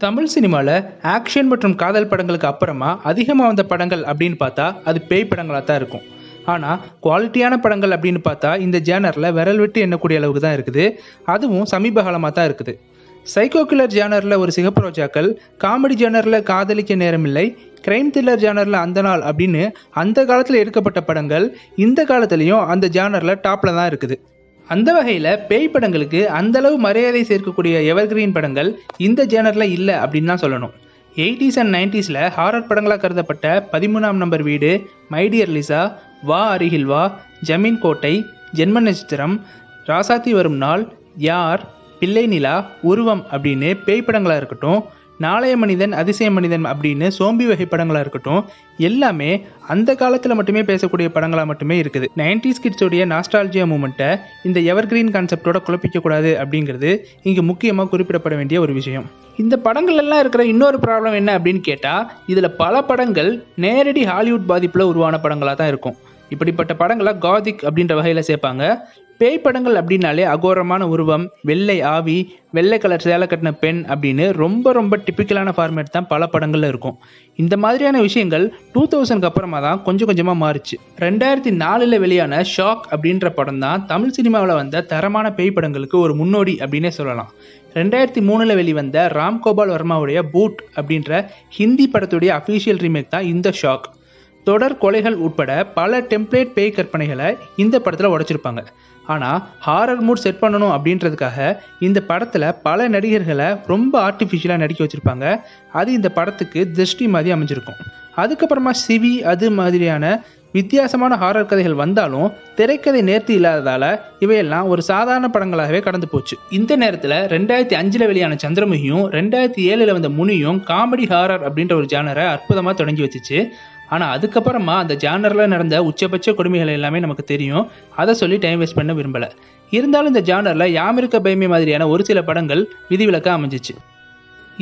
தமிழ் சினிமாவில் ஆக்ஷன் மற்றும் காதல் படங்களுக்கு அப்புறமா அதிகமாக வந்த படங்கள் அப்படின்னு பார்த்தா அது பேய் படங்களாக தான் இருக்கும். ஆனால் குவாலிட்டியான படங்கள் அப்படின்னு பார்த்தா இந்த ஜேனரில் விரல் விட்டு எண்ணக்கூடிய அளவுக்கு தான் இருக்குது. அதுவும் சமீப காலமாக தான் இருக்குது. சைக்கோ கில்லர் ஜேனரில் ஒரு சிகப்பு ரோஜாக்கள், காமெடி ஜேனரில் காதலிக்க நேரமில்லை, கிரைம் த்ரில்லர் ஜேனரில் அந்த நாள் அப்படின்னு அந்த காலத்தில் எடுக்கப்பட்ட படங்கள் இந்த காலத்துலேயும் அந்த ஜேனரில் டாப்பில் தான் இருக்குது. அந்த வகையில் பேய் படங்களுக்கு அந்தளவு மரியாதை சேர்க்கக்கூடிய எவர்கிரீன் படங்கள் இந்த ஜேனரில் இல்லை அப்படின்னு தான் சொல்லணும். 80s அண்ட் 90s ஹாரர் படங்களாக கருதப்பட்ட 13ஆம் நம்பர் வீடு, மைடியர் லிசா, வா அருகில் வா, ஜமீன் கோட்டை, ஜென்ம நட்சத்திரம், ராசாத்தி வரும் நாள், யார், பிள்ளை நிலா, உருவம் அப்படின்னு பேய் படங்களாக இருக்கட்டும், நாளைய மனிதன், அதிசய மனிதன் அப்படின்னு சோம்பி வகை படங்களாக இருக்கட்டும், எல்லாமே அந்த காலத்தில் மட்டுமே பேசக்கூடிய படங்களாக மட்டுமே இருக்குது. 90s கிட்ஸோடைய நாஸ்டாலஜியா மூமெண்ட்டை இந்த எவர்கிரீன் கான்செப்டோட குழப்பிக்கக்கூடாது அப்படிங்கிறது இங்கே முக்கியமாக குறிப்பிடப்பட வேண்டிய ஒரு விஷயம். இந்த படங்கள்லாம் இருக்கிற இன்னொரு ப்ராப்ளம் என்ன அப்படின்னு கேட்டால், இதில் பல படங்கள் நேரடி ஹாலிவுட் பாதிப்பில் உருவான படங்களாக தான் இருக்கும். இப்படிப்பட்ட படங்களை காதிக் அப்படின்ற வகையில் சேர்ப்பாங்க. பேய் படங்கள் அப்படின்னாலே அகோரமான உருவம், வெள்ளை ஆவி, வெள்ளை கலர் சேலை கட்டின பெண் அப்படின்னு ரொம்ப ரொம்ப டிப்பிக்கலான ஃபார்மேட் தான் பல படங்கள்ல இருக்கும். இந்த மாதிரியான விஷயங்கள் 2000க்கு அப்புறமா தான் கொஞ்சம் கொஞ்சமாக மாறிச்சு. 2004 வெளியான ஷாக் அப்படின்ற படம் தான் தமிழ் சினிமாவில் வந்த தரமான பேய் படங்களுக்கு ஒரு முன்னோடி அப்படின்னே சொல்லலாம். 2003 வெளிவந்த ராம்கோபால் வர்மாவுடைய பூட் அப்படின்ற ஹிந்தி படத்துடைய அஃபீஷியல் ரீமேக் தான் இந்த ஷாக். தொடர் கொலைகள் உட்பட பல டெம்ப்ளேட் பேய் கற்பனைகளை இந்த படத்தில் உடைச்சிருப்பாங்க. ஆனால் ஹாரர் மூட் செட் பண்ணணும் அப்படின்றதுக்காக இந்த படத்தில் பல நடிகர்களை ரொம்ப ஆர்டிஃபிஷியலாக நடிக்க வச்சுருப்பாங்க. அது இந்த படத்துக்கு திருஷ்டி மாதிரி அமைஞ்சிருக்கும். அதுக்கப்புறமா சிவி அது மாதிரியான வித்தியாசமான ஹாரர் கதைகள் வந்தாலும் திரைக்கதை நேர்த்தி இல்லாததால் இவையெல்லாம் ஒரு சாதாரண படங்களாகவே கடந்து போச்சு. இந்த நேரத்தில் 2005 வெளியான சந்திரமுகியும் 2007 வந்த முனியும் காமெடி ஹாரர் அப்படின்ற ஒரு ஜானரை அற்புதமாக தொடங்கி வச்சுச்சு. ஆனால் அதுக்கப்புறமா அந்த ஜானரில் நடந்த உச்சபட்ச கொடுமைகள் எல்லாமே நமக்கு தெரியும். அதை சொல்லி டைம் வேஸ்ட் பண்ண விரும்பலை. இருந்தாலும் இந்த ஜானரில் யாமிருக்க பயமே மாதிரியான ஒரு சில படங்கள் விதிவிலக்காக அமைஞ்சிச்சு.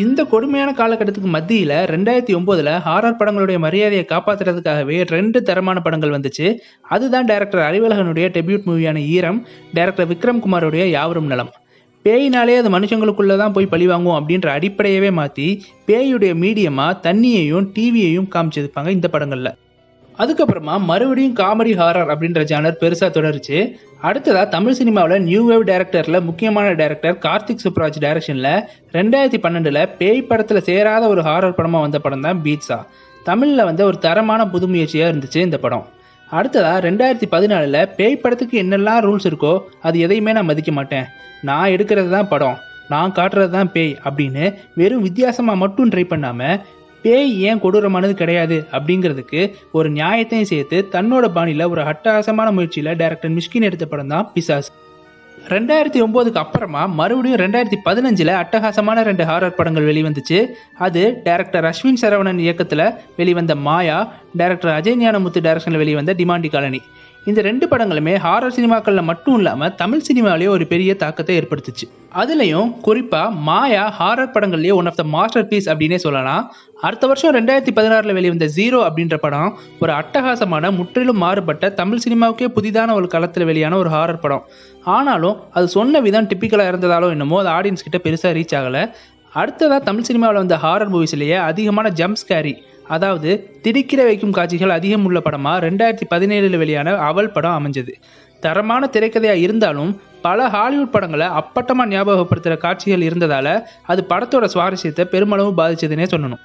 இந்த கொடுமையான காலகட்டத்துக்கு மத்தியில் 2009 ஹாரர் படங்களுடைய மரியாதையை காப்பாற்றுறதுக்காகவே 2 தரமான படங்கள் வந்துச்சு. அதுதான் டைரக்டர் அறிவழகனுடைய டெபியூட் மூவியான ஈரம், டைரக்டர் விக்ரம் குமாரோடைய யாவரும் நலம். பேயினாலே அது மனுஷங்களுக்குள்ளே தான் போய் பழிவாங்கும் அப்படின்ற அடிப்படையவே மாற்றி பேயுடைய மீடியமாக தண்ணியையும் டிவியையும் காமிச்சிருப்பாங்க இந்த படங்களில். அதுக்கப்புறமா மறுபடியும் காமெடி ஹாரர் அப்படின்ற ஜானர் பெருசாக தொடருச்சு. அடுத்ததாக தமிழ் சினிமாவில் நியூ வேவ் டைரக்டரில் முக்கியமான டைரக்டர் கார்த்திக் சுப்ராஜ் டைரக்ஷனில் 2012 பேய் படத்தில் சேராத ஒரு ஹாரர் படமாக வந்த படம் தான் பீட்சா. தமிழில் வந்த ஒரு தரமான புது முயற்சியாக இருந்துச்சு இந்த படம். அடுத்ததாக 2014 பேய் படத்துக்கு என்னெல்லாம் ரூல்ஸ் இருக்கோ அது எதையுமே நான் மதிக்க மாட்டேன், நான் எடுக்கிறது தான் படம், நான் காட்டுறது தான் பேய் அப்படின்னு வெறும் வித்தியாசமாக மட்டும் ட்ரை பண்ணாமல் பேய் ஏன் கொடூரமானது கிடையாது அப்படிங்கிறதுக்கு ஒரு நியாயத்தையும் சேர்த்து தன்னோட பாணியில் ஒரு அட்டகாசமான முயற்சியில் டைரக்டர் மிஷ்கின் எடுத்த படம் தான் பிசாஸ். 2009க்கு அப்புறமா மறுபடியும் 2015 அட்டகாசமான 2 ஹாரர் படங்கள் வெளிவந்துச்சு. அது டைரக்டர் அஸ்வின் சரவணன் இயக்கத்தில் வெளிவந்த மாயா, டைரக்டர் அஜய் ஞானமுத்து டைரக்ஷனில் வெளிவந்த டிமாண்டி காலனி. இந்த 2 படங்களுமே ஹாரர் சினிமாக்களில் மட்டும் இல்லாமல் தமிழ் சினிமாவிலேயே ஒரு பெரிய தாக்கத்தை ஏற்படுத்துச்சு. அதுலேயும் குறிப்பாக மாயா ஹாரர் படங்கள்லேயே one of the masterpiece அப்படின்னே சொல்லலாம். அடுத்த வருஷம் 2016 வெளிவந்த ஜீரோ அப்படின்ற படம் ஒரு அட்டகாசமான முற்றிலும் மாறுபட்ட தமிழ் சினிமாவுக்கே புதிதான ஒரு களத்தில் வெளியான ஒரு ஹாரர் படம். ஆனாலும் அது சொன்ன விதம் டிப்பிக்கலாக இருந்ததாலும் என்னமோ அது ஆடியன்ஸ் கிட்ட பெருசாக ரீச் ஆகலை. அடுத்ததாக தமிழ் சினிமாவில் வந்த ஹாரர் மூவிஸ்லேயே அதிகமான ஜம்ப் ஸ்கேரி, அதாவது திடுக்கிற வைக்கும் காட்சிகள் அதிகம் உள்ள படமாக 2017 வெளியான அவள் படம் அமைஞ்சது. தரமான திரைக்கதையாக இருந்தாலும் பல ஹாலிவுட் படங்களை அப்பட்டமாக ஞாபகப்படுத்துகிற காட்சிகள் இருந்ததால் அது படத்தோட சுவாரஸ்யத்தை பெருமளவு பாதிச்சதுன்னே சொல்லணும்.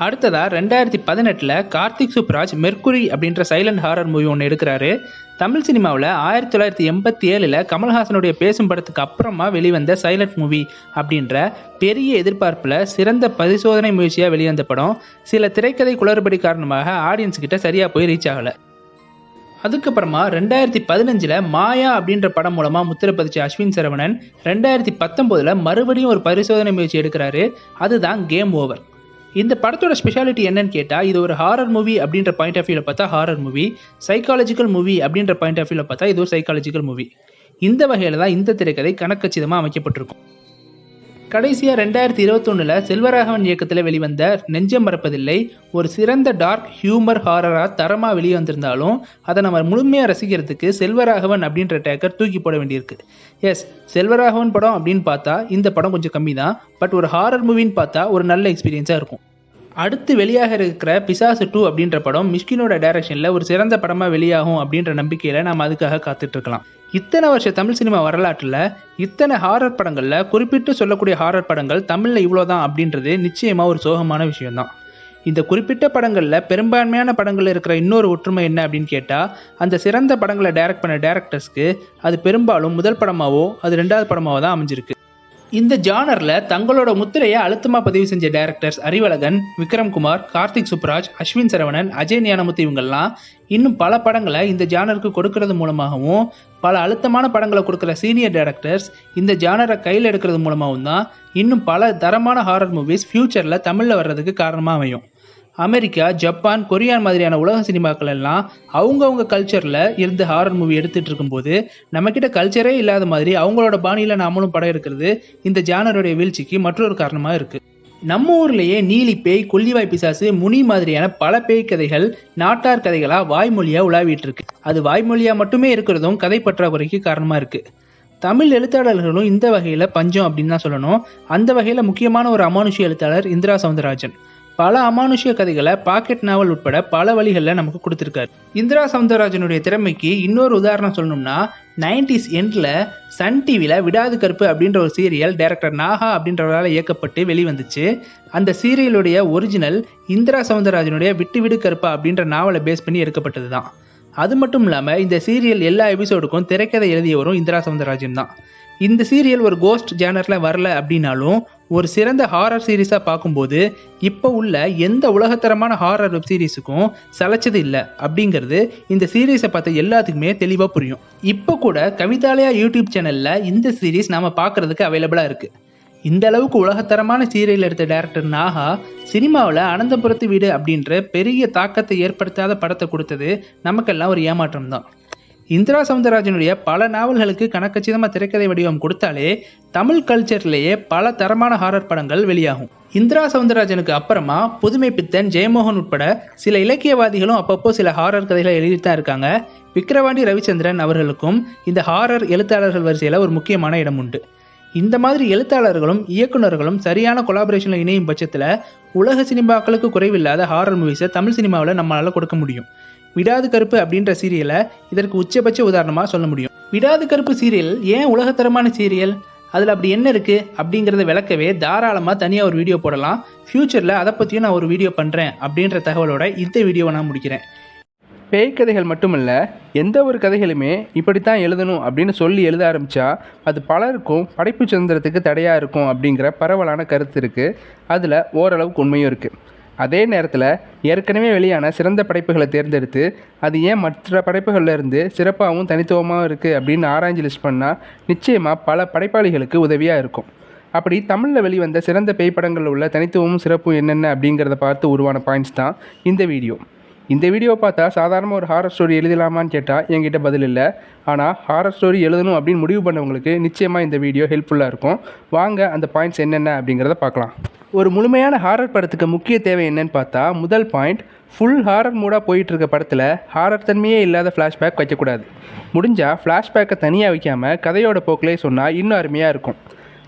அடுத்ததாக 2018 கார்த்திக் சுப்ராஜ் மெர்க்குரி அப்படின்ற சைலண்ட் ஹாரர் மூவி ஒன்று எடுக்கிறாரு. தமிழ் சினிமாவில் 1987 கமல்ஹாசனுடைய பேசும் படத்துக்கு அப்புறமா வெளிவந்த சைலண்ட் மூவி அப்படின்ற பெரிய எதிர்பார்ப்பில் சிறந்த பரிசோதனை முயற்சியாக வெளிவந்த படம் சில திரைக்கதை குளறுபடி காரணமாக ஆடியன்ஸ் கிட்ட சரியாக போய் ரீச் ஆகலை. அதுக்கப்புறமா 2015 மாயா அப்படின்ற படம் மூலமாக முத்திரை பதிச்ச அஸ்வின் சரவணன் 2019 மறுபடியும் ஒரு பரிசோதனை முயற்சி எடுக்கிறாரு. அதுதான் கேம் ஓவர். இந்த படத்தோட ஸ்பெஷாலிட்டி என்னன்னு கேட்டால், இது ஒரு ஹாரர் மூவி அப்படின்ற பாயிண்ட் ஆஃப் வியூவில் பார்த்தா ஹாரர் மூவி, சைக்காலஜிக்கல் மூவி அப்படின்ற பாயிண்ட் ஆஃப் வியூவில் பார்த்தா இது ஒரு சைக்காலஜிக்கல் மூவி. இந்த வகையில் தான் இந்த திரைக்கதை கணக்கச்சிதமாக அமைக்கப்பட்டிருக்கும். கடைசியாக 2021 செல்வராகவன் இயக்கத்தில் வெளிவந்த நெஞ்சம் மறப்பதில்லை ஒரு சிறந்த டார்க் ஹியூமர் ஹாரராக தரமாக வெளியே வந்திருந்தாலும் அதை நம்ம முழுமையாக ரசிக்கிறதுக்கு செல்வராகவன் அப்படின்ற டேக்கர் தூக்கி போட வேண்டியிருக்கு. எஸ், செல்வராகவன் படம் அப்படின்னு பார்த்தா இந்த படம் கொஞ்சம் கம்மி தான். பட் ஒரு ஹாரர் மூவின்னு பார்த்தா ஒரு நல்ல எக்ஸ்பீரியன்ஸாக இருக்கும். அடுத்து வெளியாக இருக்கிற பிசாசு 2 அப்படின்ற படம் மிஷ்கினோட டைரக்ஷனில் ஒரு சிறந்த படமாக வெளியாகும் அப்படின்ற நம்பிக்கையில் நாம் அதுக்காக காத்துட்ருக்கலாம். இத்தனை வருஷ தமிழ் சினிமா வரலாற்றில் இத்தனை ஹாரர் படங்களில் குறிப்பிட்டு சொல்லக்கூடிய ஹாரர் படங்கள் தமிழில் இவ்வளோதான் அப்படின்றது நிச்சயமாக ஒரு சோகமான விஷயம்தான். இந்த குறிப்பிட்ட படங்களில் பெரும்பான்மையான படங்கள் இருக்கிற இன்னொரு ஒற்றுமை என்ன அப்படின்னு கேட்டால், அந்த சிறந்த படங்களை டைரக்ட் பண்ண டேரக்டர்ஸ்க்கு அது பெரும்பாலும் முதல் படமாவோ அது ரெண்டாவது படமாவோ தான் அமைஞ்சிருக்கு. இந்த ஜானரில் தங்களோட முத்திரையை அழுத்தமாக பதிவு செஞ்ச டைரக்டர்ஸ் அறிவழகன், விக்ரம்குமார், கார்த்திக் சுப்ராஜ், அஸ்வின் சரவணன், அஜய் ஞானமுத்து இவங்கெல்லாம் இன்னும் பல படங்களை இந்த ஜானருக்கு கொடுக்கறது மூலமாகவும் பல அழுத்தமான படங்களை கொடுக்குற சீனியர் டைரக்டர்ஸ் இந்த ஜானரை கையில் எடுக்கிறது மூலமாகவும் தான் இன்னும் பல தரமான ஹாரர் மூவிஸ் ஃப்யூச்சரில் தமிழில் வர்றதுக்கு காரணமாக அமையும். அமெரிக்கா, ஜப்பான், கொரியான் மாதிரியான உலக சினிமாக்கள் எல்லாம் அவங்கவுங்க கல்ச்சரில் இருந்து ஹாரர் மூவி எடுத்துகிட்டு இருக்கும்போது நம்மக்கிட்ட கல்ச்சரே இல்லாத மாதிரி அவங்களோட பாணியில் நாமளும் படம் எடுக்கிறது இந்த ஜானருடைய வீழ்ச்சிக்கு மற்றொரு காரணமாக இருக்குது. நம்ம ஊர்லேயே நீலி பேய், கொல்லிவாய் பிசாசு, முனி மாதிரியான பல பேய் கதைகள் நாட்டார் கதைகளாக வாய்மொழியாக உலாவிட்டு இருக்கு. அது வாய்மொழியாக மட்டுமே இருக்கிறதும் கதை பற்றாக்குறைக்கு காரணமாக இருக்குது. தமிழ் எழுத்தாளர்களும் இந்த வகையில் பஞ்சம் அப்படின்னு தான் சொல்லணும். அந்த வகையில் முக்கியமான ஒரு அமானுஷ்ய எழுத்தாளர் இந்திரா சௌந்தரராஜன் பல அமானுஷ்ய கதைகளை பாக்கெட் நாவல் உட்பட பல வழிகளில் நமக்கு கொடுத்துருக்காரு. இந்திரா சௌந்தரராஜனுடைய திறமைக்கு இன்னொரு உதாரணம் சொல்லணும்னா 90s எண்டில் சன் டிவியில் விடாது கருப்பு அப்படின்ற ஒரு சீரியல் டைரக்டர் நாகா அப்படின்றவரால் இயக்கப்பட்டு வெளிவந்துச்சு. அந்த சீரியலுடைய ஒரிஜினல் இந்திரா சௌந்தரராஜனுடைய விட்டு விடு கருப்பா அப்படின்ற நாவலை பேஸ் பண்ணி எடுக்கப்பட்டது தான். அது மட்டும் இல்லாமல் இந்த சீரியல் எல்லா எபிசோடுக்கும் திரைக்கதை எழுதியவரும் இந்திரா சௌந்தரராஜன் தான். இந்த சீரியல் ஒரு கோஸ்ட் ஜேனரில் வரல அப்படின்னாலும் ஒரு சிறந்த ஹாரர் சீரீஸாக பார்க்கும்போது இப்போ உள்ள எந்த உலகத்தரமான ஹாரர் வெப் சீரிஸுக்கும் சளைச்சது இல்லை அப்படிங்கிறது இந்த சீரீஸை பார்த்த எல்லாத்துக்குமே தெளிவாக புரியும். இப்போ கூட கவிதாலயா யூடியூப் சேனலில் இந்த சீரீஸ் நாம் பார்க்குறதுக்கு அவைலபிளாக இருக்குது. இந்த அளவுக்கு உலகத்தரமான சீரியல் எடுத்த டைரக்டர் நாகா சினிமாவில் அனந்தபுரத்து வீடு அப்படின்ற பெரிய தாக்கத்தை ஏற்படுத்தாத படத்தை கொடுத்தது நமக்கெல்லாம் ஒரு ஏமாற்றம் தான். இந்திரா சௌந்தரராஜனுடைய பல நாவல்களுக்கு கணக்கச்சிதமாக திரைக்கதை வடிவம் கொடுத்தாலே தமிழ் கல்ச்சர்லேயே பல தரமான ஹாரர் படங்கள் வெளியாகும். இந்திரா சௌந்தரராஜனுக்கு அப்புறமா புதுமை பித்தன், ஜெயமோகன் உட்பட சில இலக்கியவாதிகளும் அப்பப்போ சில ஹாரர் கதைகளை எழுதித்தான் இருக்காங்க. விக்கிரவாண்டி ரவிச்சந்திரன் அவர்களுக்கும் இந்த ஹாரர் எழுத்தாளர்கள் வரிசையில் ஒரு முக்கியமான இடம் உண்டு. இந்த மாதிரி எழுத்தாளர்களும் இயக்குநர்களும் சரியான கொலாபரேஷனில் இணையும் பட்சத்தில் உலக சினிமாக்களுக்கு குறைவில்லாத ஹாரர் மூவிஸை தமிழ் சினிமாவில் நம்மளால் கொடுக்க முடியும். விடாது கருப்பு அப்படின்ற சீரியலை இதற்கு உச்சபட்ச உதாரணமாக சொல்ல முடியும். விடாது கருப்பு சீரியல் ஏன் உலகத்தரமான சீரியல், அதில் அப்படி என்ன இருக்குது அப்படிங்கிறத விளக்கவே தாராளமாக தனியாக ஒரு வீடியோ போடலாம். ஃப்யூச்சரில் அதை பற்றியும் நான் ஒரு வீடியோ பண்ணுறேன் அப்படின்ற தகவலோட இந்த வீடியோவை நான் முடிக்கிறேன். பேய் கதைகள் மட்டுமல்ல, எந்த ஒரு கதைகளுமே இப்படித்தான் எழுதணும் அப்படின்னு சொல்லி எழுத ஆரம்பித்தா அது பலருக்கும் படைப்பு சுதந்திரத்துக்கு தடையாக இருக்கும் அப்படிங்கிற பரவலான கருத்து இருக்குது. அதில் ஓரளவுக்கு உண்மையும் இருக்குது. அதே நேரத்தில் ஏற்கனவே வெளியான சிறந்த படைப்புகளை தேர்ந்தெடுத்து அது ஏன் மற்ற படைப்புகளில் இருந்து சிறப்பாகவும் தனித்துவமாகவும் இருக்குது அப்படின்னு ஆராய்ச்சி லிஸ்ட் பண்ணால் நிச்சயமாக பல படைப்பாளிகளுக்கு உதவியாக இருக்கும். அப்படி தமிழில் வெளிவந்த சிறந்த பேய் படங்களில் உள்ள தனித்துவமும் சிறப்பும் என்னென்ன அப்படிங்கிறத பார்த்து உருவான பாயிண்ட்ஸ் தான் இந்த வீடியோ. இந்த வீடியோ பார்த்தா சாதாரண ஒரு ஹாரர் ஸ்டோரி எழுதலாமான்னு கேட்டால் என்கிட்ட பதில் இல்லை. ஆனால் ஹாரர் ஸ்டோரி எழுதணும் அப்படின்னு முடிவு பண்ணவங்களுக்கு நிச்சயமாக இந்த வீடியோ ஹெல்ப்ஃபுல்லாக இருக்கும். வாங்க அந்த பாயிண்ட்ஸ் என்னென்ன அப்படிங்கிறத பார்க்கலாம். ஒரு முழுமையான ஹாரர் படத்துக்கு முக்கிய தேவை என்னன்னு பார்த்தா, முதல் பாயிண்ட், ஃபுல் ஹாரர் மூடாக போயிட்டுருக்க படத்தில் ஹாரர் தன்மையே இல்லாத ஃப்ளாஷ்பேக் வைக்கக்கூடாது. முடிஞ்சால் ஃப்ளாஷ்பேக்கை தனியாக வைக்காமல் கதையோட போக்கிலே சொன்னால் இன்னும் அருமையாக இருக்கும்.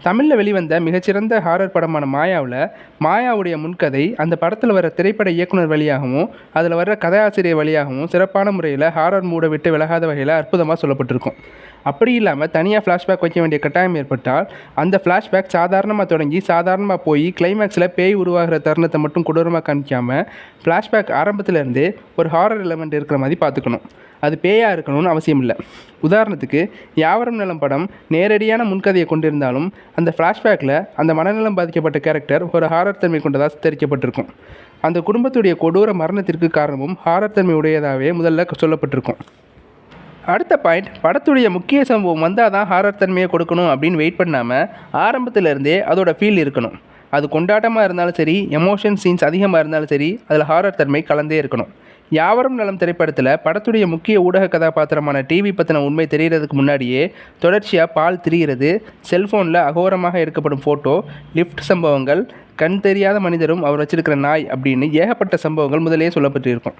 தமிழில் வெளிவந்த மிகச்சிறந்த ஹாரர் படமான மாயாவில் மாயாவுடைய முன்கதை அந்த படத்தில் வர திரைப்பட இயக்குனர் வழியாகவும் அதில் வர்ற கதையாசிரியர் வழியாகவும் சிறப்பான முறையில் ஹாரர் மூடை விட்டு விலகாத வகையில் அற்புதமாக சொல்லப்பட்டிருக்கும். அப்படி இல்லாமல் தனியாக ஃப்ளாஷ்பேக் வைக்க வேண்டிய கட்டாயம் ஏற்பட்டால் அந்த ஃப்ளாஷ்பேக் சாதாரணமாக தொடங்கி சாதாரணமாக போய் கிளைமேக்ஸில் பேய் உருவாகிற தருணத்தை மட்டும் கொடூரமாக காமிக்காமல் ஃப்ளாஷ்பேக் ஆரம்பத்திலேருந்தே ஒரு ஹாரர் எலமெண்ட் இருக்கிற மாதிரி பார்த்துக்கணும். அது பேயாக இருக்கணும்னு அவசியம் இல்லை. உதாரணத்துக்கு யாவரும் நலம் படம் நேரடியான முன்கதையை கொண்டிருந்தாலும் அந்த ஃப்ளாஷ்பேக்கில் அந்த மனநலம் பாதிக்கப்பட்ட கேரக்டர் ஒரு ஹாரர் தன்மை கொண்டதாக சித்தரிக்கப்பட்டிருக்கும். அந்த குடும்பத்துடைய கொடூர மரணத்திற்கு காரணமும் ஹாரர் தன்மை உடையதாகவே முதல்ல சொல்லப்பட்டிருக்கும். அடுத்த பாயிண்ட், படத்துடைய முக்கிய சம்பவம் வந்தால் தான் ஹாரர் தன்மையை கொடுக்கணும் அப்படின்னு வெயிட் பண்ணாமல் ஆரம்பத்திலேருந்தே அதோட ஃபீல் இருக்கணும். அது கொண்டாட்டமாக இருந்தாலும் சரி, எமோஷன் சீன்ஸ் அதிகமாக இருந்தாலும் சரி, அதில் ஹாரர் தன்மை கலந்தே இருக்கணும். யாவரும் நலம் திரைப்படத்தில் படத்துடைய முக்கிய ஊடக கதாபாத்திரமான டிவி பற்றின உண்மை தெரிகிறதுக்கு முன்னாடியே தொடர்ச்சியாக பால் திரிகிறது, செல்ஃபோனில் அகோரமாக எடுக்கப்படும் ஃபோட்டோ, லிஃப்ட் சம்பவங்கள், கண் தெரியாத மனிதரும் அவர் வச்சிருக்கிற நாய் அப்படின்னு ஏகப்பட்ட சம்பவங்கள் முதலே சொல்லப்பட்டிருக்கும்.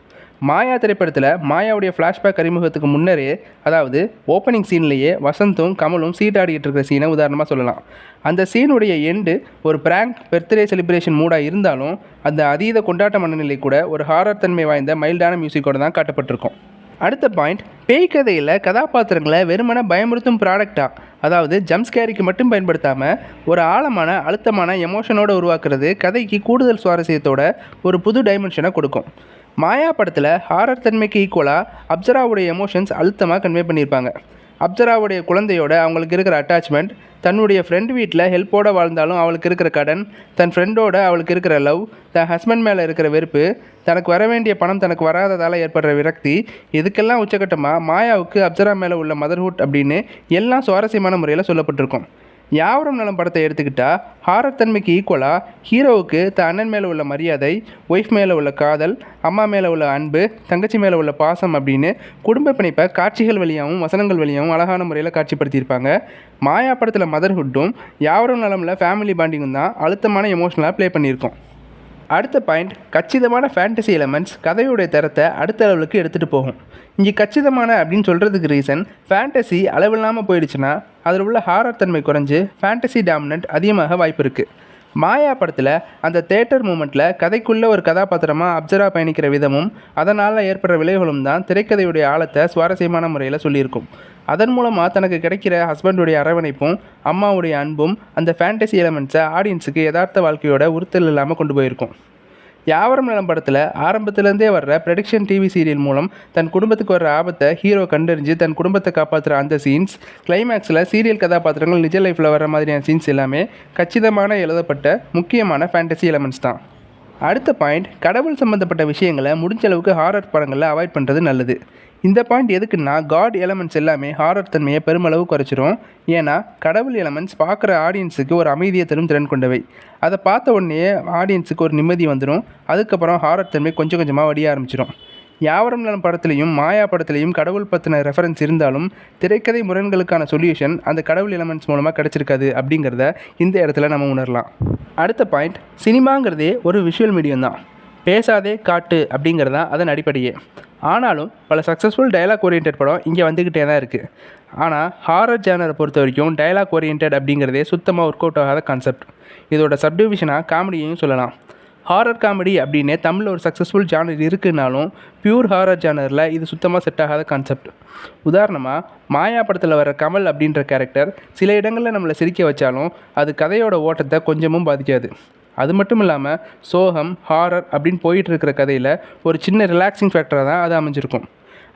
மாயா திரைப்படத்தில் மாயாவுடைய ஃப்ளாஷ்பேக் அறிமுகத்துக்கு முன்னரே, அதாவது ஓப்பனிங் சீன்லேயே வசந்தும் கமலும் சீட்டாடிக்கிட்டு இருக்கிற சீனை உதாரணமாக சொல்லலாம். அந்த சீனுடைய எண்டு ஒரு பிராங்க் பர்த்டே செலிப்ரேஷன் மூடாக இருந்தாலும் அந்த அதீத கொண்டாட்ட மனநிலை கூட ஒரு ஹாரர் தன்மை வாய்ந்த மைல்டான மியூசிக்கோடு தான் காட்டப்பட்டிருக்கும். அடுத்த பாயிண்ட், பேய் கதையில் கதாபாத்திரங்களை வெறுமன பயமுறுத்தும் ப்ராடக்டாக, அதாவது ஜம்ஸ்கேரிக்கு மட்டும் பயன்படுத்தாமல் ஒரு ஆழமான அழுத்தமான எமோஷனோடு உருவாக்குறது கதைக்கு கூடுதல் சுவாரஸ்யத்தோட ஒரு புது டைமென்ஷனை கொடுக்கும். மாயா படத்தில் ஹாரர் தன்மைக்கு ஈக்குவலாக அப்சராவுடைய எமோஷன்ஸ் அழுத்தமாக கன்வே பண்ணியிருப்பாங்க. அப்சராவுடைய குழந்தையோட அவங்களுக்கு இருக்கிற அட்டாச்மெண்ட், தன்னுடைய ஃப்ரெண்ட் வீட்டில் ஹெல்ப்போடு வாழ்ந்தாலும் அவளுக்கு இருக்கிற கடன், தன் ஃப்ரெண்டோட அவளுக்கு இருக்கிற லவ், தன் ஹஸ்பண்ட் மேலே இருக்கிற வெறுப்பு, தனக்கு வர வேண்டிய பணம் தனக்கு வராததால் ஏற்படுற விரக்தி, இதுக்கெல்லாம் உச்சக்கட்டமாக மாயாவுக்கு அப்சரா மேலே உள்ள மதர்ஹுட் அப்படின்னு எல்லாம் சுவாரஸ்யமான முறையில் சொல்லப்பட்டிருக்கும். யாவரும் நலம் படத்தை எடுத்துக்கிட்டால் ஹாரர் தன்மைக்கு ஈக்குவலாக ஹீரோவுக்கு தன் அண்ணன் மேலே உள்ள மரியாதை, ஒய்ஃப் மேலே உள்ள காதல், அம்மா மேலே உள்ள அன்பு, தங்கச்சி மேலே உள்ள பாசம் அப்படின்னு குடும்ப பிணைப்பை காட்சிகள் வழியாகவும் வசனங்கள் வழியாகவும் அழகான முறையில் காட்சிப்படுத்தியிருப்பாங்க. மாயா படத்தில் மதர்ஹுட்டும் யாவரும் நலமில் ஃபேமிலி பாண்டிங்கும் தான் அழுத்தமான எமோஷனலாக ப்ளே பண்ணியிருக்கோம். அடுத்த பாயிண்ட், கச்சிதமான ஃபேண்டசி எலமெண்ட்ஸ் கதையுடைய தரத்தை அடுத்த அளவுக்கு எடுத்துகிட்டு போகும். இங்கே கச்சிதமான அப்படின்னு சொல்கிறதுக்கு ரீசன், ஃபேண்டசி அளவில்லாமல் போயிடுச்சுன்னா அதில் உள்ள ஹாரர் தன்மை குறைஞ்சு ஃபேண்டசி டாமினன்ட் அதிகமாக வாய்ப்பு இருக்குது. மாயா படத்தில் அந்த தேட்டர் மூமெண்ட்டில் கதைக்குள்ளே ஒரு கதாபாத்திரமாக அப்சரா பயணிக்கிற விதமும் அதனால் ஏற்படுற விளைவுகளும் தான் திரைக்கதையுடைய ஆழத்தை சுவாரஸ்யமான முறையில் சொல்லியிருக்கும். அதன் மூலமாக தனக்கு கிடைக்கிற ஹஸ்பண்டுடைய அரவணைப்பும் அம்மாவுடைய அன்பும் அந்த ஃபேண்டசி எலமெண்ட்ஸை ஆடியன்ஸுக்கு யதார்த்த வாழ்க்கையோட உறுத்தல் இல்லாமல் கொண்டு போயிருக்கும். யாவரும் நலம் படத்தில் ஆரம்பத்துலேருந்தே வர்ற ப்ரெடிக்ஷன் டிவி சீரியல் மூலம் தன் குடும்பத்துக்கு வர்ற ஆபத்தை ஹீரோ கண்டறிஞ்சு தன் குடும்பத்தை காப்பாற்றுற அந்த சீன்ஸ், கிளைமேக்ஸில் சீரியல் கதாபாத்திரங்கள் நிஜ லைஃப்பில் வர மாதிரியான சீன்ஸ் எல்லாமே கச்சிதமான எழுதப்பட்ட முக்கியமான ஃபேண்டசி எலமெண்ட்ஸ் தான். அடுத்த பாயிண்ட், கடவுள் சம்மந்தப்பட்ட விஷயங்களை முடிஞ்ச அளவுக்கு ஹாரர் படங்களில் அவாய்ட் பண்ணுறது நல்லது. இந்த பாயிண்ட் எதுக்குன்னா, காட் எலமெண்ட்ஸ் எல்லாமே ஹாரர் தன்மையை பெருமளவு குறைச்சிரும். ஏன்னா கடவுள் எலமெண்ட்ஸ் பார்க்குற ஆடியன்ஸுக்கு ஒரு அமைதியை தரும் திறன் கொண்டவை. அதை பார்த்த உடனே ஆடியன்ஸுக்கு ஒரு நிம்மதி வந்துடும். அதுக்கப்புறம் ஹாரர் தன்மை கொஞ்சம் கொஞ்சமாக வடிய ஆரம்பிச்சிடும். யாவரும் நலம் படத்துலையும் மாயா படத்துலையும் கடவுள் பற்றின ரெஃபரன்ஸ் இருந்தாலும் திரைக்கதை முரண்களுக்கான சொல்யூஷன் அந்த கடவுள் எலமெண்ட்ஸ் மூலமாக கிடச்சிருக்காது அப்படிங்கிறத இந்த இடத்துல நம்ம உணரலாம். அடுத்த பாயிண்ட், சினிமாங்கிறதே ஒரு விஷுவல் மீடியம் தான். பேசாதே காட்டு அப்படிங்கிறது தான் அதன் அடிப்படையே. ஆனாலும் பல சக்ஸஸ்ஃபுல் டயலாக் ஓரியன்ட் படம் இங்கே வந்துக்கிட்டே தான் இருக்குது. ஆனால் ஹாரர் ஜானரை பொறுத்த வரைக்கும் டயலாக் ஓரியன்ட் அப்படிங்கிறதே சுத்தமாக ஒர்க் அவுட் ஆகாத கான்செப்ட். இதோட சப்டிவிஷனாக காமெடியையும் சொல்லலாம். ஹாரர் காமெடி அப்படின்னு தமிழில் ஒரு சக்ஸஸ்ஃபுல் ஜானர் இருக்குன்னாலும் பியூர் ஹாரர் ஜானரில் இது சுத்தமாக செட் ஆகாத கான்செப்ட். உதாரணமாக மாயா படத்தில் வர கமல் அப்படின்ற கேரக்டர் சில இடங்களில் நம்மளை சிரிக்க வச்சாலும் அது கதையோட ஓட்டத்தை கொஞ்சமும் பாதிக்காது. அது மட்டும் இல்லாமல் சோகம், ஹாரர் அப்படின்னு போயிட்டு இருக்கிற கதையில் ஒரு சின்ன ரிலாக்ஸிங் ஃபேக்டராக தான் அது அமைஞ்சிருக்கும்.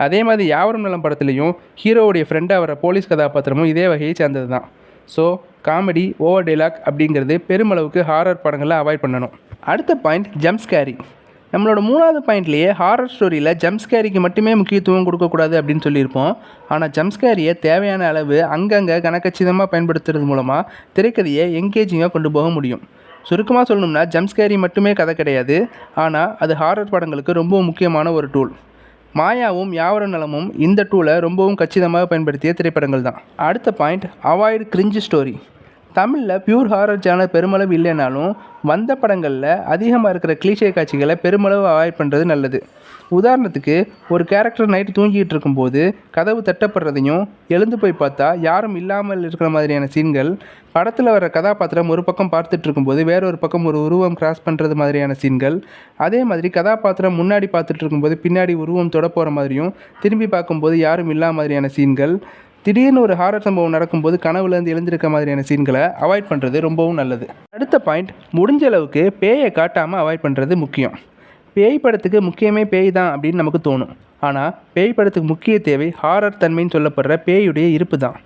அதே மாதிரி யாவரும் நலம் படத்துலையும் ஹீரோவுடைய ஃப்ரெண்டாக வர போலீஸ் கதாபாத்திரமும் இதே வகையை சேர்ந்தது தான். ஸோ காமெடி, ஓவர் டைலாக் அப்படிங்கிறது பெருமளவுக்கு ஹாரர் படங்களில் அவாய்ட் பண்ணணும். அடுத்த பாயிண்ட், ஜம்ப்ஸ்கேரி. நம்மளோட மூணாவது பாயிண்ட்லேயே ஹாரர் ஸ்டோரியில் ஜம்ப்ஸ்கேரிக்கு மட்டுமே முக்கியத்துவம் கொடுக்கக்கூடாது அப்படின்னு சொல்லியிருப்போம். ஆனால் ஜம்ப்ஸ்கேரியை தேவையான அளவு அங்கங்கே கனக்கச்சிதமாக பயன்படுத்துறது மூலமாக திரைக்கதையை என்கேஜிங்காக கொண்டு போக முடியும். சுருக்கமாக சொல்லணும்னா ஜம்ப்ஸ்கேரி மட்டுமே கதை கிடையாது, ஆனால் அது ஹாரர் படங்களுக்கு ரொம்பவும் முக்கியமான ஒரு டூல். மாயாவும் யாவரும் நலமும் இந்த டூலை ரொம்பவும் கச்சிதமாக பயன்படுத்திய திரைப்படங்கள் தான். அடுத்த பாயிண்ட், அவாய்டு கிரிஞ்சு ஸ்டோரி. தமிழில் பியூர் ஹாரர் ஜானர் பெருமளவு இல்லைனாலும் வந்த படங்களில் அதிகமாக இருக்கிற கிளீஷே காட்சிகளை பெருமளவு அவாய்ட் பண்ணுறது நல்லது. உதாரணத்துக்கு ஒரு கேரக்டர் நைட்டு தூங்கிட்டு இருக்கும்போது கதவு தட்டப்படுறதையும் எழுந்து போய் பார்த்தா யாரும் இல்லாமல் இருக்கிற மாதிரியான சீன்கள், படத்தில் வர கதாபாத்திரம் ஒரு பக்கம் பார்த்துட்டு இருக்கும்போது வேறொரு பக்கம் ஒரு உருவம் கிராஸ் பண்ணுறது மாதிரியான சீன்கள், அதே மாதிரி கதாபாத்திரம் முன்னாடி பார்த்துட்டு இருக்கும்போது பின்னாடி உருவம் தொட போகிற மாதிரியும் திரும்பி பார்க்கும்போது யாரும் இல்லாத மாதிரியான சீன்கள், திடீர்னு ஒரு ஹாரர் சம்பவம் நடக்கும்போது கனவுலேருந்து எழுந்திருக்க மாதிரியான சீன்களை அவாய்ட் பண்ணுறது ரொம்பவும் நல்லது. அடுத்த பாயிண்ட், முடிஞ்ச அளவுக்கு பேயை காட்டாமல் அவாய்ட் பண்ணுறது முக்கியம். பேய் படத்துக்கு முக்கியமே பேய் தான் அப்படின்னு நமக்கு தோணும். ஆனால் பேய் படத்துக்கு முக்கிய தேவை ஹாரர் தன்மைன்னு சொல்லப்படுற பேயுடைய இருப்பு தான்.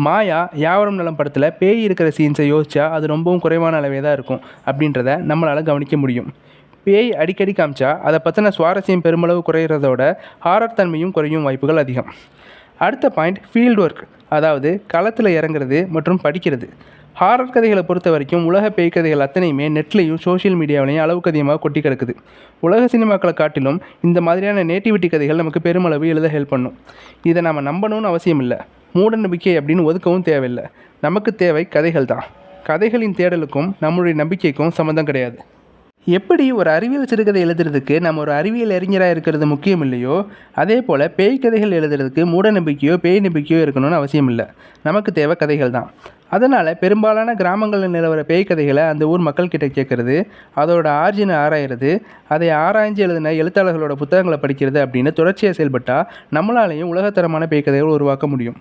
மாயா யாவரும் நலம் படத்தில் பேய் இருக்கிற சீன்ஸை யோசிச்சா அது ரொம்பவும் குறைவான அளவே தான் இருக்கும் அப்படின்றத நம்மளால் கவனிக்க முடியும். பேய் அடிக்கடி காமிச்சா அதை பற்றின சுவாரஸ்யம் பெருமளவு குறைகிறதோட ஹாரர் தன்மையும் குறையும் வாய்ப்புகள் அதிகம். அடுத்த பாயிண்ட், ஃபீல்டு ஒர்க், அதாவது களத்தில் இறங்குறது மற்றும் படிக்கிறது. ஹாரர் கதைகளை பொறுத்த வரைக்கும் உலக பேய் கதைகள் அத்தனையுமே நெட்லேயும் சோஷியல் மீடியாவிலையும் அளவுக்கு அதிகமாக கொட்டி கிடக்குது. உலக சினிமாக்களை காட்டிலும் இந்த மாதிரியான நேட்டிவிட்டி கதைகள் நமக்கு பெருமளவு எழுத ஹெல்ப் பண்ணும். இதை நம்ம நம்பணும்னு அவசியம் இல்லை, மூட நம்பிக்கை அப்படின்னு ஒதுக்கவும் தேவையில்லை. நமக்கு தேவை கதைகள் தான். கதைகளின் தேடலுக்கும் நம்மளுடைய நம்பிக்கைக்கும் சம்மந்தம் கிடையாது. எப்படி ஒரு அறிவியல் சிறுகதை எழுதுறதுக்கு நம்ம ஒரு அறிவியல் அறிஞராக இருக்கிறது முக்கியம் இல்லையோ, அதே போல் பேய் கதைகள் எழுதுறதுக்கு மூட நம்பிக்கையோ பேய் நம்பிக்கையோ இருக்கணும்னு அவசியம் இல்லை. நமக்கு தேவை கதைகள் தான். அதனால் பெரும்பாலான கிராமங்களில் நிலவர பேய் கதைகளை அந்த ஊர் மக்கள்கிட்ட கேட்குறது, அதோட ஆர்ஜினை ஆராயிறது, அதை ஆராய்ஞ்சு எழுதின எழுத்தாளர்களோட புத்தகங்களை படிக்கிறது அப்படின்னு தொடர்ச்சியாக செயல்பட்டால் நம்மளாலேயும் உலகத்தரமான பேய் கதைகள் உருவாக்க முடியும்.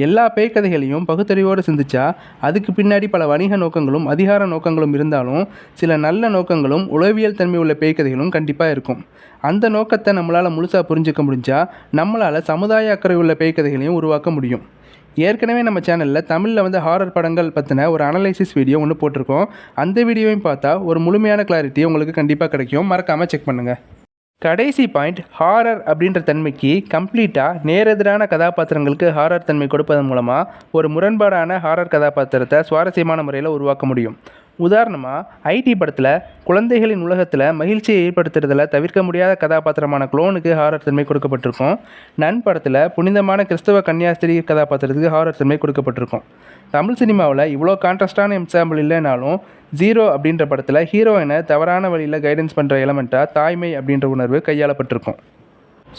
எல்லா பேய் கதைகளையும் பகுத்தறிவோடு சிந்திச்சா அதுக்கு பின்னாடி பல வணிக நோக்கங்களும் அதிகார நோக்கங்களும் இருந்தாலும் சில நல்ல நோக்கங்களும் உளவியல் தன்மை உள்ள பேய் கதைகளும் கண்டிப்பாக இருக்கும். அந்த நோக்கத்தை நம்மளால் முழுசாக புரிஞ்சிக்க முடிஞ்சால் நம்மளால் சமுதாய அக்கறை உள்ள பேய் கதைகளையும் உருவாக்க முடியும். ஏற்கனவே நம்ம சேனலில் தமிழில் ஹாரர் படங்கள் பற்றின ஒரு அனலைசிஸ் வீடியோ ஒன்று போட்டிருக்கோம். அந்த வீடியோவையும் பார்த்தா ஒரு முழுமையான கிளாரிட்டி உங்களுக்கு கண்டிப்பாக கிடைக்கும். மறக்காமல் செக் பண்ணுங்கள். கடைசி பாயிண்ட், ஹாரர் அப்படின்ற தன்மைக்கு கம்ப்ளீட்டாக நேரெதிரான கதாபாத்திரங்களுக்கு ஹாரர் தன்மை கொடுப்பதன் மூலமாக ஒரு முரண்பாடான ஹாரர் கதாபாத்திரத்தை சுவாரஸ்யமான முறையில் உருவாக்க முடியும். உதாரணமாக ஐடி படத்தில் குழந்தைகளின் உலகத்தில் மகிழ்ச்சியை ஏற்படுத்துறதில் தவிர்க்க முடியாத கதாபாத்திரமான குளோனுக்கு ஹாரர் தன்மை கொடுக்கப்பட்டிருக்கும். நன் படத்தில் புனிதமான கிறிஸ்தவ கன்னியாஸ்திரி கதாபாத்திரத்துக்கு ஹாரர் தன்மை கொடுக்கப்பட்டிருக்கும். தமிழ் சினிமாவில் இவ்வளோ கான்ட்ராஸ்டான எக்ஸாம்பிள் இல்லைனாலும் ஜீரோ அப்படின்ற படத்தில் ஹீரோயினை தவறான வழியில் கைடன்ஸ் பண்ணுற எலமெண்ட்டாக தாய்மை அப்படின்ற உணர்வு கையாளப்பட்டிருக்கும்.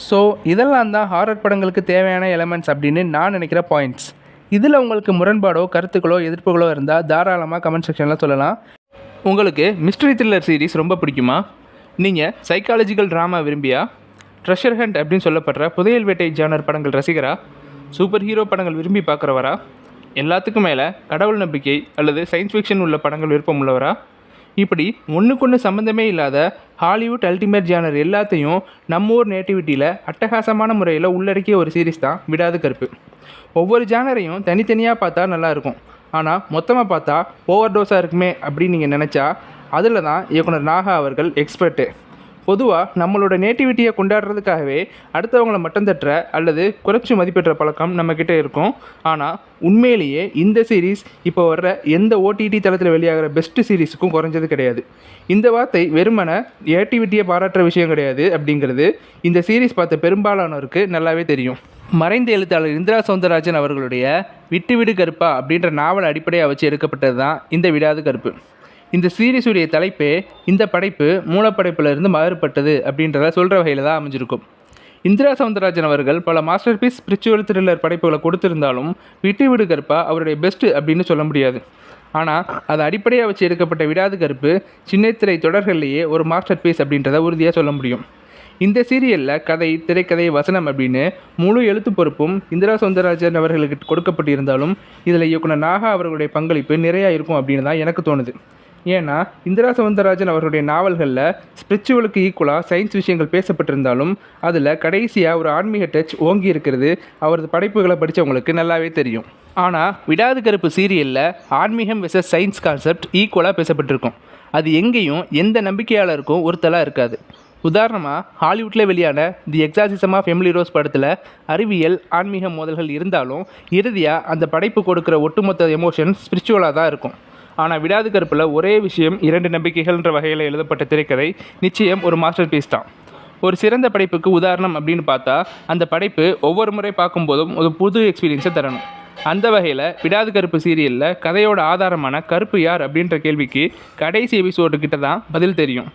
ஸோ இதெல்லாம் தான் ஹாரர் படங்களுக்கு தேவையான எலமெண்ட்ஸ் அப்படின்னு நான் நினைக்கிற பாயிண்ட்ஸ். இதில் உங்களுக்கு முரண்பாடோ கருத்துக்களோ எதிர்ப்புகளோ இருந்தால் தாராளமாக கமெண்ட் செக்ஷனில் சொல்லலாம். உங்களுக்கு மிஸ்ட்ரி த்ரில்லர் சீரிஸ் ரொம்ப பிடிக்குமா? நீங்கள் சைக்காலஜிக்கல் ட்ராமா விரும்பியா? ட்ரெஷர் ஹண்ட் அப்படின்னு சொல்லப்படுற புதையல் வேட்டை ஜானர் படங்கள் ரசிகரா? சூப்பர் ஹீரோ படங்கள் விரும்பி பார்க்குறவரா? எல்லாத்துக்கும் மேலே கடவுள் நம்பிக்கை அல்லது சயின்ஸ் ஃபிக்ஷன் உள்ள படங்கள் விருப்பம் உள்ளவரா? இப்படி ஒன்றுக்கொன்று சம்மந்தமே இல்லாத ஹாலிவுட் அல்டிமேட் ஜானர் எல்லாத்தையும் நம்ம ஊர் நேட்டிவிட்டியில் அட்டகாசமான முறையில் உள்ளடக்கிய ஒரு சீரிஸ் தான் விடாது கருப்பு. ஒவ்வொரு ஜானரையும் தனித்தனியாக பார்த்தா நல்லாயிருக்கும், ஆனால் மொத்தமாக பார்த்தா ஓவர் டோஸாக இருக்குமே அப்படின்னு நீங்கள் நினச்சா அதில் தான் இயக்குனர் நாகா அவர்கள் எக்ஸ்பர்ட்டு. பொதுவாக நம்மளோட நேட்டிவிட்டியை கொண்டாடுறதுக்காகவே அடுத்தவங்களை மட்டம் தட்டுற அல்லது குறைச்சி மதிப்பெற்ற பழக்கம் நம்மக்கிட்ட இருக்கும். ஆனால் உண்மையிலேயே இந்த சீரீஸ் இப்போ வர்ற எந்த ஓடிடி தளத்தில் வெளியாகிற பெஸ்ட்டு சீரீஸுக்கும் குறைஞ்சது கிடையாது. இந்த வார்த்தை வெறுமன நேட்டிவிட்டியை பாராட்டுற விஷயம் கிடையாது அப்படிங்கிறது இந்த சீரீஸ் பார்த்த பெரும்பாலானோருக்கு நல்லாவே தெரியும். மறைந்த எழுத்தாளர் இந்திரா சௌந்தரராஜன் அவர்களுடைய விட்டு விடு கருப்பா அப்படின்ற நாவல் அடிப்படையாக வச்சு எடுக்கப்பட்டது தான் இந்த விடாது கருப்பு. இந்த சீரீஸுடைய தலைப்பே இந்த படைப்பு மூலப்படைப்பிலிருந்து மாறுபட்டது அப்படின்றத சொல்கிற வகையில் தான் அமைஞ்சிருக்கும். இந்திரா சௌந்தரராஜன் அவர்கள் பல மாஸ்டர் பீஸ் ஸ்பிரிச்சுவல் த்ரில்லர் படைப்புகளை கொடுத்திருந்தாலும் விட்டு விடு கருப்பா அவருடைய பெஸ்ட்டு அப்படின்னு சொல்ல முடியாது. ஆனால் அது அடிப்படையாக வச்சு எடுக்கப்பட்ட விடாது கருப்பு சின்னத்திரை தொடர்கள்லேயே ஒரு மாஸ்டர் பீஸ் அப்படின்றத உறுதியாக சொல்ல முடியும். இந்த சீரியலில் கதை, திரைக்கதை, வசனம் அப்படின்னு முழு எழுத்து பொறுப்பும் இந்திரா சௌந்தரராஜன் அவர்களுக்கு கொடுக்கப்பட்டிருந்தாலும் இதில் இயக்குனர் நாகா அவர்களுடைய பங்களிப்பு நிறையா இருக்கும் அப்படின்னு தான் எனக்கு தோணுது. ஏன்னா இந்திரா சௌந்தரராஜன் அவர்களுடைய நாவல்களில் ஸ்பிரிச்சுவலுக்கு ஈக்குவலாக சயின்ஸ் விஷயங்கள் பேசப்பட்டிருந்தாலும் அதில் கடைசியாக ஒரு ஆன்மீக டச் ஓங்கி இருக்கிறது அவரது படைப்புகளை படித்தவங்களுக்கு நல்லாவே தெரியும். ஆனால் விடாது கருப்பு சீரியலில் ஆன்மீகம் வெர்சஸ் சயின்ஸ் கான்செப்ட் ஈக்குவலாக பேசப்பட்டிருக்கும். அது எங்கேயும் எந்த நம்பிக்கையாளருக்கும் ஒருத்தலாக இருக்காது. உதாரணமாக ஹாலிவுட்டில் வெளியான தி எக்ஸாசிசம் ஆஃப் எமிலி ரோஸ் படத்தில் அறிவியல் ஆன்மீக மோதல்கள் இருந்தாலும் இறுதியாக அந்த படைப்பு கொடுக்குற ஒட்டுமொத்த எமோஷன் ஸ்பிரிச்சுவலாக தான் இருக்கும். ஆனால் விடாது கருப்பில் ஒரே விஷயம் இரண்டு நம்பிக்கைகள்ன்ற வகையில் எழுதப்பட்ட திரைக்கதை நிச்சயம் ஒரு மாஸ்டர் பீஸ் தான். ஒரு சிறந்த படைப்புக்கு உதாரணம் அப்படின்னு பார்த்தா அந்த படைப்பு ஒவ்வொரு முறை பார்க்கும்போதும் ஒரு புது எக்ஸ்பீரியன்ஸை தரணும். அந்த வகையில் விடாது கருப்பு சீரியலில் கதையோட ஆதாரமான கருப்பு யார் அப்படின்ற கேள்விக்கு கடைசி எபிசோடுக்கிட்ட தான் பதில் தெரியும்.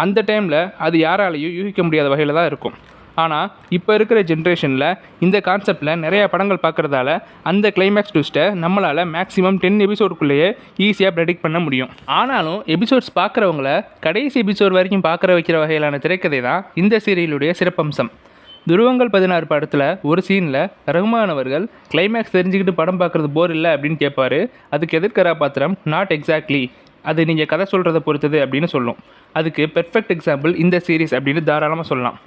அந்த டைமில் அது யாராலையும் யூகிக்க முடியாத வகையில் தான் இருக்கும். ஆனால் இப்போ இருக்கிற ஜென்ரேஷனில் இந்த கான்செப்டில் நிறையா படங்கள் பார்க்குறதால அந்த கிளைமேக்ஸ் ட்விஸ்ட்டை நம்மளால் மேக்ஸிமம் 10 எபிசோடுக்குள்ளேயே ஈஸியாக ப்ரெடிக்ட் பண்ண முடியும். ஆனாலும் எபிசோட்ஸ் பார்க்குறவங்கள கடைசி எபிசோட் வரைக்கும் பார்க்குற வைக்கிற வகையிலான திரைக்கதை தான் இந்த சீரியலுடைய சிறப்பம்சம். துருவங்கள் 16 படத்தில் ஒரு சீனில் ரஹ்மான் அவர்கள் கிளைமேக்ஸ் தெரிஞ்சுக்கிட்டு படம் பார்க்குறது போர் இல்லை அப்படின்னு கேட்பார். அதுக்கு எதிர்கதாபாத்திரம் நாட் எக்ஸாக்ட்லி, அது நீங்கள் கதை சொல்கிறத பொறுத்தது அப்படின்னு சொல்லும். அதுக்கு பெர்ஃபெக்ட் எக்ஸாம்பிள் இந்த சீரீஸ் அப்படின்னு தாராளமாக சொல்லலாம்.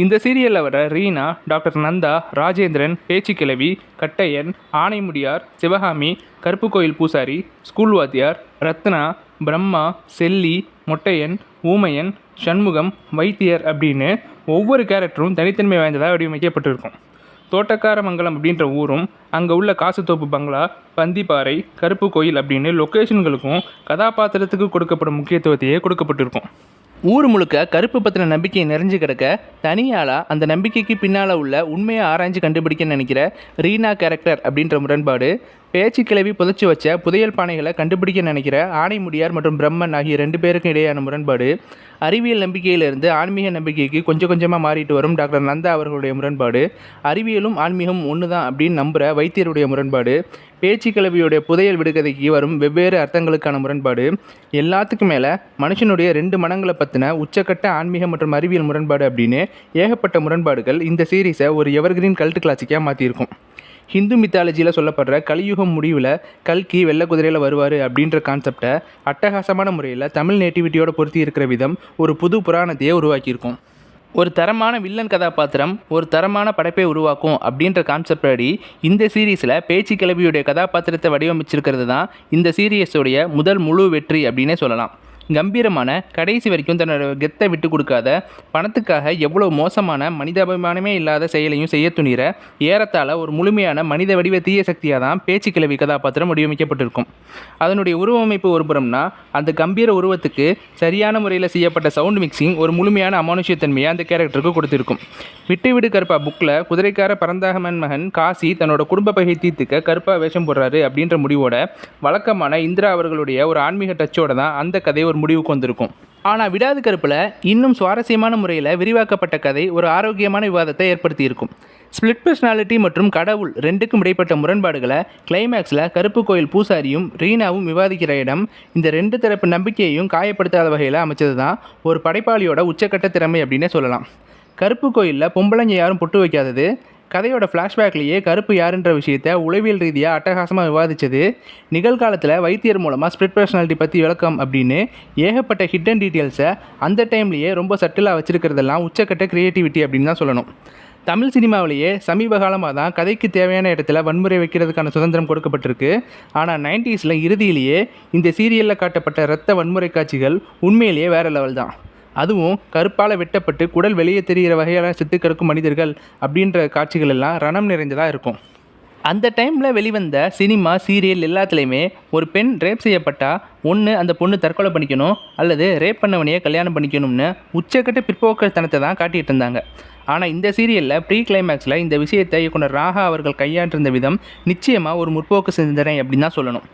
இந்த சீரியலில் வர ரீனா, டாக்டர் நந்தா, ராஜேந்திரன், பேச்சுக்கிழவி, கட்டையன், ஆனைமுடியார், சிவகாமி, கருப்பு கோயில் பூசாரி, ஸ்கூல் வாத்தியார், ரத்னா, பிரம்மா, செல்லி, மொட்டையன், ஊமையன், சண்முகம், வைத்தியர் அப்படின்னு ஒவ்வொரு கேரக்டரும் தனித்தன்மை வாய்ந்ததாக வடிவமைக்கப்பட்டிருக்கும். தோட்டக்காரமங்கலம் அப்படின்ற ஊரும், அங்கே உள்ள காசுத்தோப்பு பங்களா, பந்திப்பாறை, கருப்பு கோயில் அப்படின்னு லொக்கேஷன்களுக்கும் கதாபாத்திரத்துக்கு கொடுக்கப்படும் முக்கியத்துவத்தையே கொடுக்கப்பட்டிருக்கும். ஊர் முழுக்க கருப்பு பற்றின நம்பிக்கை நிறைஞ்சு கிடக்க, தனியாளாக அந்த நம்பிக்கைக்கு பின்னால் உள்ள உண்மையை ஆராய்ஞ்சு கண்டுபிடிக்க நினைக்கிற ரீனா கேரக்டர் அப்படின்ற முரண்பாடு, பேச்சு கிளவி புதைச்சி வச்ச புதையல் பானைகளை கண்டுபிடிக்க நினைக்கிற ஆணைமுடியார் மற்றும் பிரம்மன் ஆகிய 2 பேருக்கும் இடையான முரண்பாடு, அறிவியல் நம்பிக்கையிலிருந்து ஆன்மீக நம்பிக்கைக்கு கொஞ்சம் கொஞ்சமாக மாறிட்டு வரும் டாக்டர் நந்தா அவர்களுடைய முரண்பாடு, அறிவியலும் ஆன்மீகமும் ஒன்று தான் அப்படின்னு நம்புகிற வைத்தியருடைய முரண்பாடு, பேச்சு கிளவியுடைய புதையல் விடுகதைக்கு வரும் வெவ்வேறு அர்த்தங்களுக்கான முரண்பாடு, எல்லாத்துக்கும் மேலே மனுஷனுடைய 2 மனங்களை பற்றின உச்சக்கட்ட ஆன்மீக மற்றும் அறிவியல் முரண்பாடு அப்படின்னு ஏகப்பட்ட முரண்பாடுகள் இந்த சீரீஸை ஒரு எவர்கிரீன் கல்ட் கிளாசிக்காக மாற்றியிருக்கும். ஹிந்து மித்தாலஜியில் சொல்லப்படுற கலியுகம் முடிவில் கல்கி வெள்ளை குதிரையில் வருவார் அப்படின்ற கான்செப்டை அட்டகாசமான முறையில் தமிழ் நேட்டிவிட்டியோட பொருத்தி இருக்கிற விதம் ஒரு புது புராணத்தையே உருவாக்கியிருக்கும். ஒரு தரமான வில்லன் கதாபாத்திரம் ஒரு தரமான படைப்பை உருவாக்கும் அப்படின்ற கான்செப்ட் படி இந்த சீரீஸில் பேச்சு கிளவியுடைய கதாபாத்திரத்தை வடிவமைச்சிருக்கிறது தான் இந்த சீரியஸோடைய முதல் முழு வெற்றி அப்படின்னே சொல்லலாம். கம்பீரமான, கடைசி வரைக்கும் தன்னோட கெத்தை விட்டு கொடுக்காத, பணத்துக்காக எவ்வளோ மோசமான மனிதாபிமானமே இல்லாத செயலையும் செய்ய துணிகிற ஏறத்தாழ ஒரு முழுமையான மனித வடிவ தீய சக்தியாக தான் பேச்சு கிளவி கதாபாத்திரம் வடிவமைக்கப்பட்டிருக்கும். அதனுடைய உருவமைப்பு ஒரு புறம்னா, அந்த கம்பீர உருவத்துக்கு சரியான முறையில் செய்யப்பட்ட சவுண்ட் மிக்சிங் ஒரு முழுமையான அமானுஷ்யத்தன்மையை அந்த கேரக்டருக்கு கொடுத்துருக்கும். விட்டு விடு கருப்பா புக்கில் குதிரைக்கார பரந்தாகமன் மகன் காசி தன்னோட குடும்ப பகை தீர்த்துக்க கருப்பா வேஷம் போடுறாரு அப்படின்ற முடிவோட, வழக்கமான இந்திரா அவர்களுடைய ஒரு ஆன்மீக டச்சோட தான் அந்த கதை ஒரு முடிவுக்கு வந்திருக்கும். ஆனால் விடாது கருப்பில் இன்னும் சுவாரஸ்யமான முறையில் விரிவாக்கப்பட்ட கதை ஒரு ஆரோக்கியமான விவாதத்தை ஏற்படுத்தியிருக்கும். ஸ்பிளிட் பர்சனாலிட்டி மற்றும் கடவுள் 2க்கும் இடைப்பட்ட முரண்பாடுகளை கிளைமேக்ஸில் கருப்பு கோயில் பூசாரியும் ரீனாவும் விவாதிக்கிற இடம் இந்த 2 தரப்பு நம்பிக்கையையும் காயப்படுத்தாத வகையில் அமைச்சது தான் ஒரு படைப்பாளியோட உச்சக்கட்ட திறமை அப்படின்னே சொல்லலாம். கருப்பு கோயிலில் பொம்பளைங்க யாரும் பொட்டு வைக்காதது, கதையோட ஃப்ளாஷ்பேக்லேயே கருப்பு யாருன்ற விஷயத்தை உளவியல் ரீதியாக அட்டகாசமாக விவாதித்தது, நிகழ்காலத்தில் வைத்தியர் மூலமாக ஸ்பிளிட் பர்சனாலிட்டி பற்றி விளக்கம் அப்படின்னு ஏகப்பட்ட ஹிடன் டீட்டெயில்ஸை அந்த டைம்லேயே ரொம்ப சட்டிலாக வச்சுருக்கிறதெல்லாம் உச்சக்கட்ட க்ரியேட்டிவிட்டி அப்படின்னு தான் சொல்லணும். தமிழ் சினிமாவிலேயே சமீப காலமாக தான் கதைக்கு தேவையான இடத்துல வன்முறை வைக்கிறதுக்கான சுதந்திரம் கொடுக்கப்பட்டிருக்கு. ஆனால் 90s இறுதியிலேயே இந்த சீரியலில் காட்டப்பட்ட இரத்த வன்முறை காட்சிகள் உண்மையிலேயே வேறு லெவல் தான். அதுவும் கருப்பால் வெட்டப்பட்டு குடல் வெளியே தெரிகிற வகையான செத்து கிடக்கும் மனிதர்கள் அப்படின்ற காட்சிகள் எல்லாம் ரணம் நிறைந்ததாக இருக்கும். அந்த டைமில் வெளிவந்த சினிமா, சீரியல் எல்லாத்துலேயுமே ஒரு பெண் ரேப் செய்யப்பட்டால் ஒன்று அந்த பொண்ணு தற்கொலை பண்ணிக்கணும் அல்லது ரேப் பண்ணவனையே கல்யாணம் பண்ணிக்கணும்னு உச்சக்கட்ட பிற்போக்குத்தனத்தை தான் காட்டிகிட்டு இருந்தாங்க. ஆனால் இந்த சீரியலில் ப்ரீ கிளைமேக்ஸில் இந்த விஷயத்தை இயக்குனர் ராகா அவர்கள் கையாண்டிருந்த விதம் நிச்சயமாக ஒரு முற்போக்கு சிந்தனை அப்படின்னு தான் சொல்லணும்.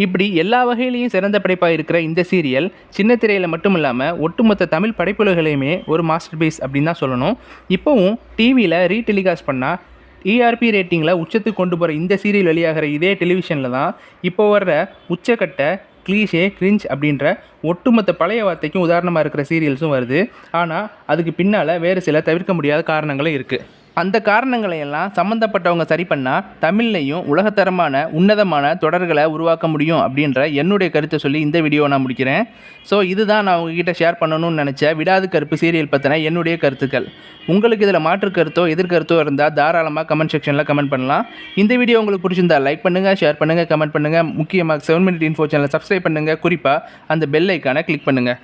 இப்படி எல்லா வகையிலையும் சிறந்த படைப்பாக இருக்கிற இந்த சீரியல் சின்ன திரையில் மட்டும் இல்லாமல் ஒட்டுமொத்த தமிழ் படைப்புகளையுமே ஒரு மாஸ்டர் பீஸ் அப்படின்னு தான் சொல்லணும். இப்போவும் டிவியில் ரீடெலிகாஸ்ட் பண்ணால் ERP ரேட்டிங்கில் உச்சத்துக்கு கொண்டு போகிற இந்த சீரியல் வெளியாகிற இதே டெலிவிஷனில் தான் இப்போ வர்ற உச்சக்கட்ட கிளீஷே, கிரிஞ்ச் அப்படின்ற ஒட்டுமொத்த பழைய வார்த்தைக்கும் உதாரணமாக இருக்கிற சீரியல்ஸும் வருது. ஆனால் அதுக்கு பின்னால் வேறு சில தவிர்க்க முடியாத காரணங்களும் இருக்குது. அந்த காரணங்களையெல்லாம் சம்மந்தப்பட்டவங்க சரி பண்ணால் தமிழ்லையும் உலகத்தரமான உன்னதமான தொடர்களை உருவாக்க முடியும் அப்படின்ற என்னுடைய கருத்தை சொல்லி இந்த வீடியோவை நான் முடிக்கிறேன். ஸோ இதுதான் நான் உங்ககிட்ட ஷேர் பண்ணணும்னு நினச்ச விடாது கருப்பு சீரியல் பற்றின என்னுடைய கருத்துக்கள். உங்களுக்கு இதில் மாற்று கருத்தோ எதிர்கருத்தோ இருந்தால் தாராளமாக கமெண்ட் செக்ஷனில் கமெண்ட் பண்ணலாம். இந்த வீடியோ உங்களுக்கு பிடிச்சிருந்தா லைக் பண்ணுங்கள், ஷேர் பண்ணுங்கள், கமெண்ட் பண்ணுங்கள். முக்கியமாக 7 Minute Info சேனலை சப்ஸ்கிரைப் பண்ணுங்கள். குறிப்பாக அந்த பெல் ஐக்கானை கிளிக் பண்ணுங்கள்.